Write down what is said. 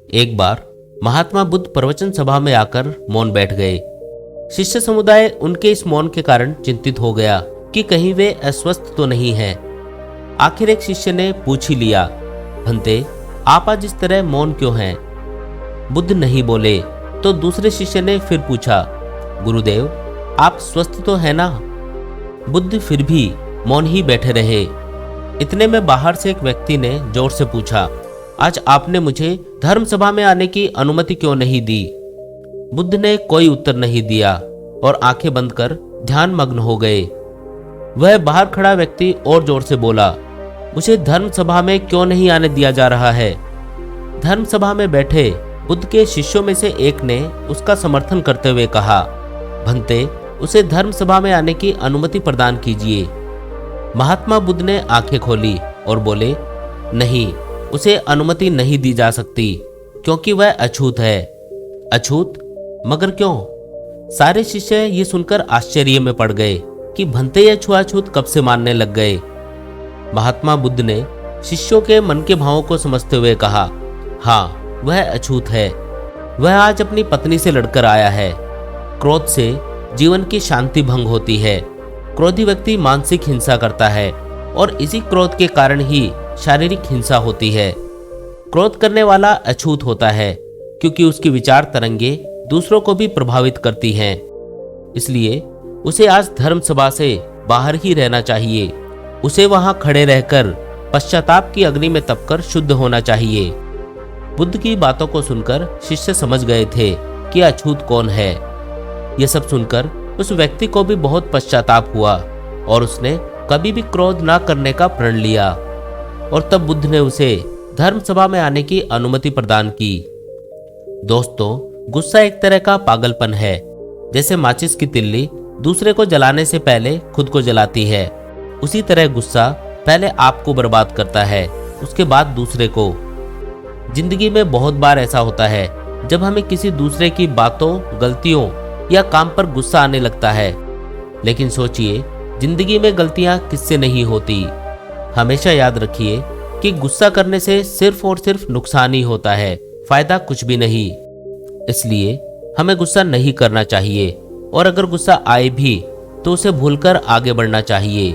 एक बार महात्मा बुद्ध प्रवचन सभा में आकर मौन बैठ गए। शिष्य समुदाय उनके इस मौन के कारण चिंतित हो गया कि कहीं वे अस्वस्थ तो नहीं हैं। आखिर एक शिष्य ने पूछ ही लिया, भंते, आप आज इस तरह मौन क्यों हैं? बुद्ध नहीं बोले तो दूसरे शिष्य ने फिर पूछा, गुरुदेव, आप स्वस्थ तो हैं ना? बुद्ध फिर भी मौन ही बैठे रहे। इतने में बाहर से एक व्यक्ति ने जोर से पूछा, आज आपने मुझे धर्म सभा में आने की अनुमति क्यों नहीं दी? बुद्ध ने कोई उत्तर नहीं दिया और आंखें बंद कर ध्यान मग्न हो गए। वह बाहर खड़ा व्यक्ति और जोर से बोला, मुझे धर्म सभा में क्यों नहीं आने दिया जा रहा है? धर्म सभा में बैठे बुद्ध के शिष्यों में से एक ने उसका समर्थन करते हुए कहा, भंते, उसे धर्म सभा में आने की अनुमति प्रदान कीजिए। महात्मा बुद्ध ने आंखें खोली और बोले, नहीं, उसे अनुमति नहीं दी जा सकती क्योंकि वह अछूत है। अछूत? मगर क्यों? सारे शिष्य ये सुनकर आश्चर्य में पड़ गए कि भंते यह छुआछूत कब से मानने लग गए। महात्मा बुद्ध ने शिष्यों के मन के भावों को समझते हुए कहा, हाँ, वह अछूत है। वह आज अपनी पत्नी से लड़कर आया है। क्रोध से जीवन की शांति भंग होती है। क्रोधी व्यक्ति मानसिक हिंसा करता है और इसी क्रोध के कारण ही शारीरिक हिंसा होती है। क्रोध करने वाला अछूत होता है क्योंकि उसकी विचार तरंगे दूसरों को भी प्रभावित करती हैं। इसलिए उसे आज धर्म सभा से बाहर ही रहना चाहिए। उसे वहां खड़े रहकर पश्चाताप की अग्नि में तपकर शुद्ध होना चाहिए। बुद्ध की बातों को सुनकर शिष्य समझ गए थे कि अछूत कौन है। यह सब सुनकर उस व्यक्ति को भी बहुत पश्चाताप हुआ और उसने कभी भी क्रोध ना करने का प्रण लिया। और तब बुद्ध ने उसे धर्म सभा में आने की अनुमति प्रदान की। दोस्तों, गुस्सा एक तरह का पागलपन है। जैसे माचिस की तिल्ली दूसरे को जलाने से पहले खुद को जलाती है, उसी तरह गुस्सा पहले आपको बर्बाद करता है, उसके बाद दूसरे को। जिंदगी में बहुत बार ऐसा होता है जब हमें किसी दूसरे की बातों, गलतियों या काम पर गुस्सा आने लगता है। लेकिन सोचिए, जिंदगी में गलतियां किससे नहीं होती। हमेशा याद रखिए कि गुस्सा करने से सिर्फ और सिर्फ नुकसान ही होता है, फायदा कुछ भी नहीं। इसलिए हमें गुस्सा नहीं करना चाहिए और अगर गुस्सा आए भी तो उसे भूलकर आगे बढ़ना चाहिए।